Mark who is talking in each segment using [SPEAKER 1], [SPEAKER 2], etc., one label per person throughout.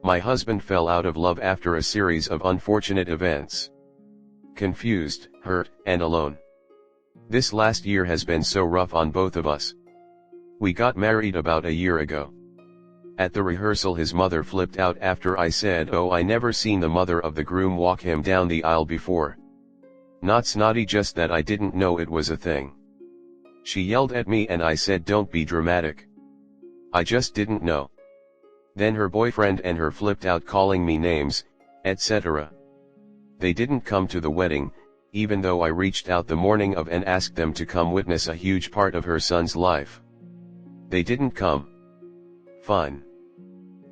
[SPEAKER 1] My husband fell out of love after a series of unfortunate events. Confused, hurt, and alone. This last year has been so rough on both of us. We got married about a year ago. At the rehearsal his mother flipped out after I said, "Oh, I never seen the mother of the groom walk him down the aisle before." Not snotty, just that I didn't know it was a thing. She yelled at me and I said, "Don't be dramatic. I just didn't know." Then her boyfriend and her flipped out, calling me names, etc. They didn't come to the wedding, even though I reached out the morning of and asked them to come witness a huge part of her son's life. They didn't come. Fine.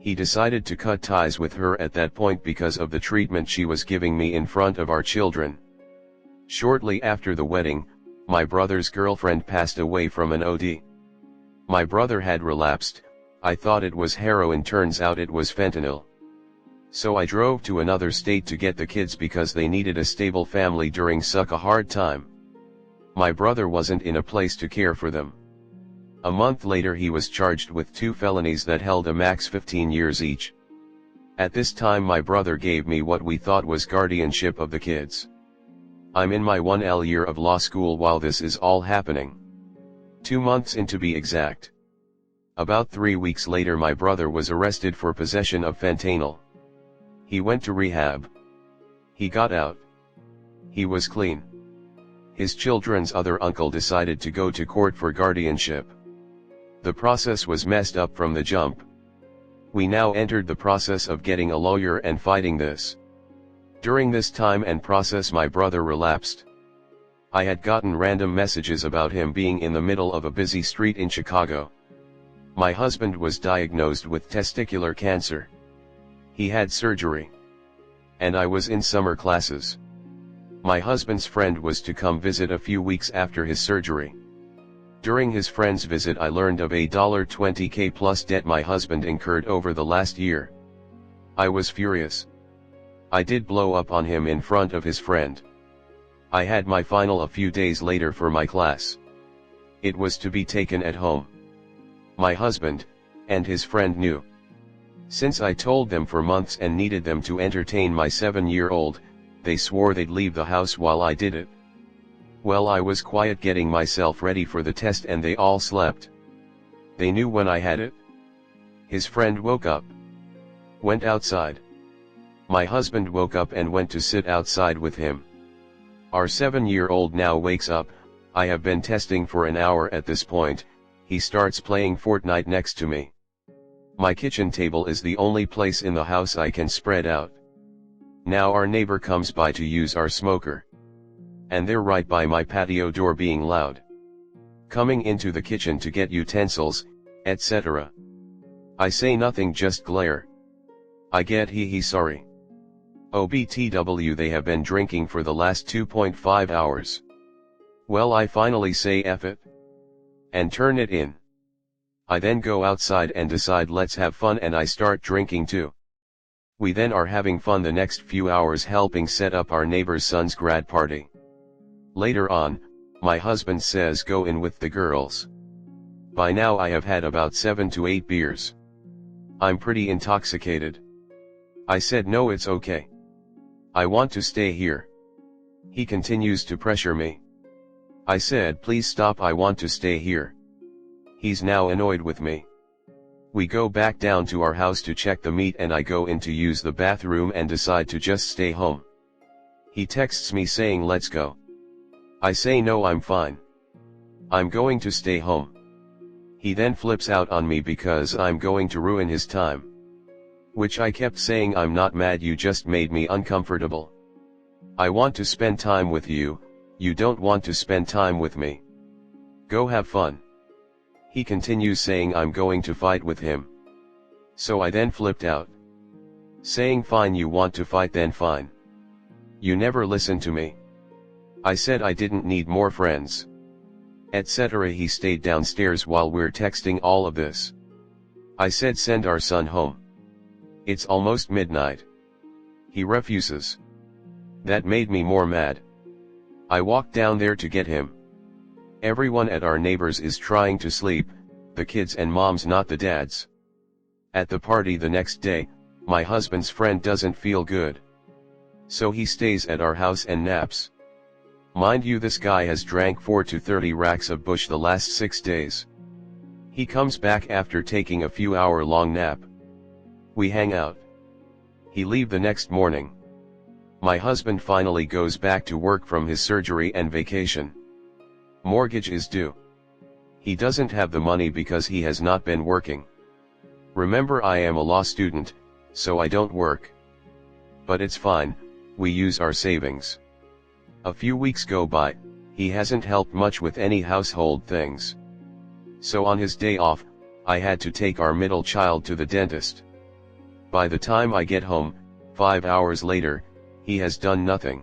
[SPEAKER 1] He decided to cut ties with her at that point because of the treatment she was giving me in front of our children. Shortly after the wedding, my brother's girlfriend passed away from an OD. My brother had relapsed. I thought it was heroin, turns out it was fentanyl. So I drove to another state to get the kids because they needed a stable family during such a hard time. My brother wasn't in a place to care for them. A month later he was charged with 2 felonies that held a max 15 years each. At this time my brother gave me what we thought was guardianship of the kids. I'm in my 1L year of law school while this is all happening. 2 months in to be exact. About 3 weeks later my brother was arrested for possession of fentanyl. He went to rehab. He got out. He was clean. His children's other uncle decided to go to court for guardianship. The process was messed up from the jump. We now entered the process of getting a lawyer and fighting this. During this time and process my brother relapsed. I had gotten random messages about him being in the middle of a busy street in Chicago. My husband was diagnosed with testicular cancer. He had surgery. And I was in summer classes. My husband's friend was to come visit a few weeks after his surgery. During his friend's visit I learned of a $20K plus debt my husband incurred over the last year. I was furious. I did blow up on him in front of his friend. I had my final a few days later for my class. It was to be taken at home. My husband, and his friend knew. Since I told them for months and needed them to entertain my 7-year-old, they swore they'd leave the house while I did it. Well, I was quiet getting myself ready for the test and they all slept. They knew when I had it. His friend woke up. Went outside. My husband woke up and went to sit outside with him. Our 7-year-old now wakes up. I have been testing for an hour at this point. He starts playing Fortnite next to me. My kitchen table is the only place in the house I can spread out. Now our neighbor comes by to use our smoker. And they're right by my patio door being loud. Coming into the kitchen to get utensils, etc. I say nothing, just glare. I get he sorry. OBTW, they have been drinking for the last 2.5 hours. Well, I finally say F it. And turn it in. I then go outside and decide let's have fun, and I start drinking too. We then are having fun the next few hours helping set up our neighbor's son's grad party. Later on, my husband says go in with the girls. By now I have had about 7 to 8 beers. I'm pretty intoxicated. I said no, it's okay. I want to stay here. He continues to pressure me. I said please stop, I want to stay here. He's now annoyed with me. We go back down to our house to check the meat and I go in to use the bathroom and decide to just stay home. He texts me saying let's go. I say no, I'm fine. I'm going to stay home. He then flips out on me because I'm going to ruin his time. Which I kept saying I'm not mad, you just made me uncomfortable. I want to spend time with you, you don't want to spend time with me. Go have fun. He continues saying I'm going to fight with him. So I then flipped out. Saying fine, you want to fight, then fine. You never listen to me. I said I didn't need more friends. Etc. He stayed downstairs while we're texting all of this. I said send our son home. It's almost midnight. He refuses. That made me more mad. I walked down there to get him. Everyone at our neighbors is trying to sleep, the kids and moms, not the dads. At the party the next day, My husband's friend doesn't feel good. So he stays at our house and naps. Mind you, this guy has drank 4 to 30 racks of Bush the last 6 days. He comes back after taking a few hour-long nap. We hang out. He leave the next morning. My husband finally goes back to work from his surgery and vacation. Mortgage is due. He doesn't have the money because he has not been working. Remember, I am a law student, so I don't work. But it's fine, we use our savings. A few weeks go by, he hasn't helped much with any household things. So on his day off, I had to take our middle child to the dentist. By the time I get home, 5 hours later, he has done nothing.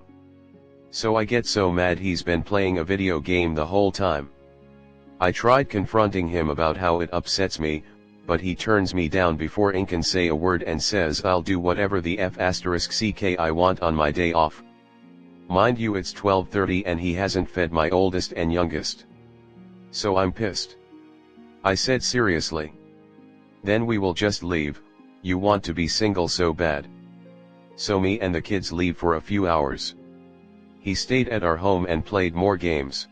[SPEAKER 1] So I get so mad he's been playing a video game the whole time. I tried confronting him about how it upsets me, but he turns me down before I can say a word and says I'll do whatever the f***ck I want on my day off. Mind you, it's 12:30 and he hasn't fed my oldest and youngest. So I'm pissed. I said, seriously? Then we will just leave, you want to be single so bad. So me and the kids leave for a few hours. He stayed at our home and played more games.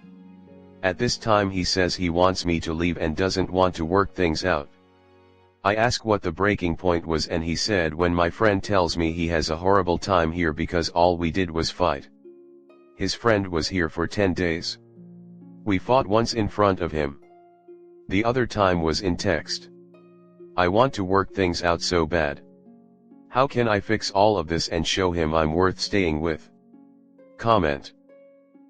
[SPEAKER 1] At this time he says he wants me to leave and doesn't want to work things out. I asked what the breaking point was and he said, when my friend tells me he has a horrible time here because all we did was fight. His friend was here for 10 days. We fought once in front of him. The other time was in text. I want to work things out so bad. How can I fix all of this and show him I'm worth staying with? Comment.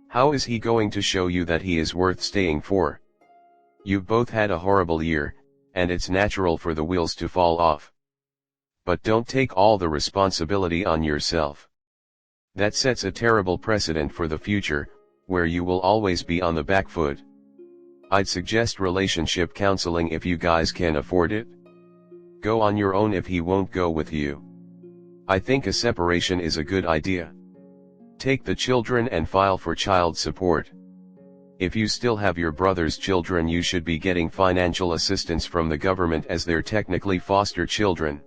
[SPEAKER 1] How is he going to show you that he is worth staying for? You've both had a horrible year, and it's natural for the wheels to fall off. But don't take all the responsibility on yourself. That sets a terrible precedent for the future, where you will always be on the back foot. I'd suggest relationship counseling if you guys can afford it. Go on your own if he won't go with you. I think a separation is a good idea. Take the children and file for child support. If you still have your brother's children, you should be getting financial assistance from the government as they're technically foster children.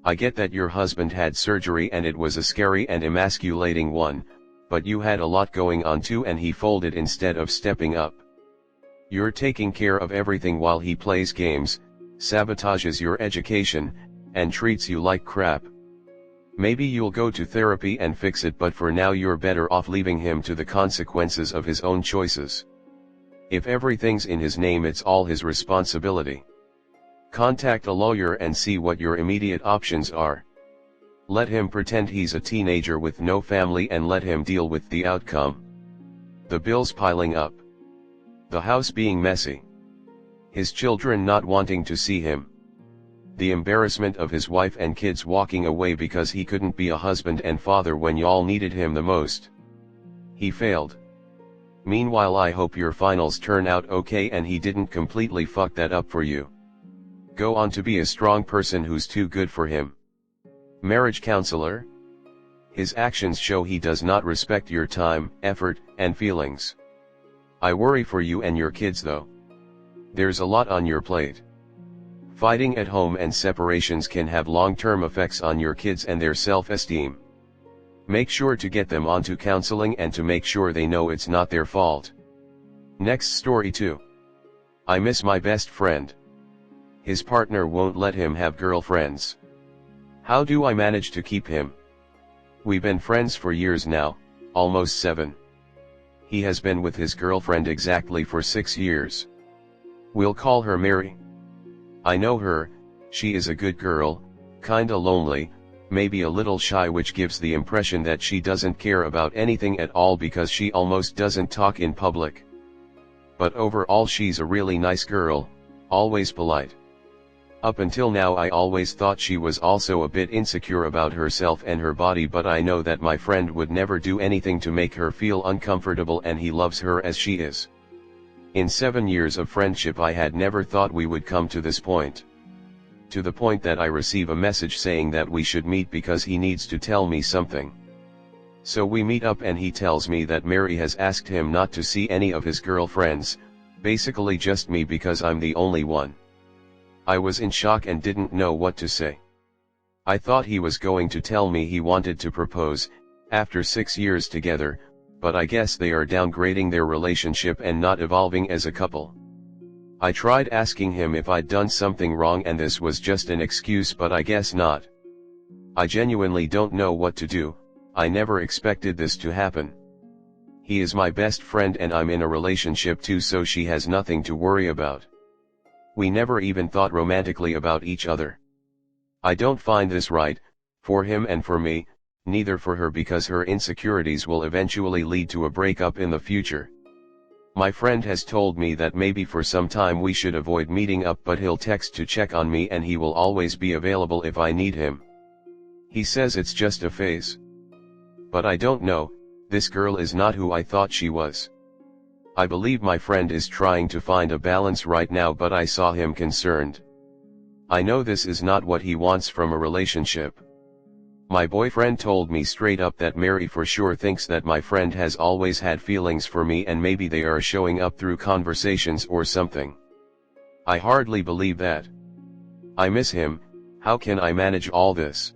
[SPEAKER 1] I get that your husband had surgery and it was a scary and emasculating one, but you had a lot going on too and he folded instead of stepping up. You're taking care of everything while he plays games, sabotages your education, and treats you like crap. Maybe you'll go to therapy and fix it, but for now you're better off leaving him to the consequences of his own choices. If everything's in his name, it's all his responsibility. Contact a lawyer and see what your immediate options are. Let him pretend he's a teenager with no family and let him deal with the outcome. The bills piling up. The house being messy. His children not wanting to see him. The embarrassment of his wife and kids walking away because he couldn't be a husband and father when y'all needed him the most. He failed. Meanwhile, I hope your finals turn out okay and he didn't completely fuck that up for you. Go on to be a strong person who's too good for him. Marriage counselor? His actions show he does not respect your time, effort, and feelings. I worry for you and your kids though. There's a lot on your plate. Fighting at home and separations can have long-term effects on your kids and their self-esteem. Make sure to get them onto counseling and to make sure they know it's not their fault. Next story 2. I miss my best friend. His partner won't let him have girlfriends. How do I manage to keep him? We've been friends for years now, almost 7. He has been with his girlfriend exactly for 6 years. We'll call her Mary. I know her, she is a good girl, kinda lonely, maybe a little shy, which gives the impression that she doesn't care about anything at all because she almost doesn't talk in public. But overall she's a really nice girl, always polite. Up until now I always thought she was also a bit insecure about herself and her body, but I know that my friend would never do anything to make her feel uncomfortable and he loves her as she is. In 7 years of friendship I had never thought we would come to this point. To the point that I receive a message saying that we should meet because he needs to tell me something. So we meet up and he tells me that Mary has asked him not to see any of his girlfriends, basically just me because I'm the only one. I was in shock and didn't know what to say. I thought he was going to tell me he wanted to propose, after 6 years together, but I guess they are downgrading their relationship and not evolving as a couple. I tried asking him if I'd done something wrong and this was just an excuse, but I guess not. I genuinely don't know what to do. I never expected this to happen. He is my best friend and I'm in a relationship too, so she has nothing to worry about. We never even thought romantically about each other. I don't find this right, for him and for me, neither for her, because her insecurities will eventually lead to a breakup in the future. My friend has told me that maybe for some time we should avoid meeting up, but he'll text to check on me and he will always be available if I need him. He says it's just a phase. But I don't know, this girl is not who I thought she was. I believe my friend is trying to find a balance right now, but I saw him concerned. I know this is not what he wants from a relationship. My boyfriend told me straight up that Mary for sure thinks that my friend has always had feelings for me and maybe they are showing up through conversations or something. I hardly believe that. I miss him. How can I manage all this?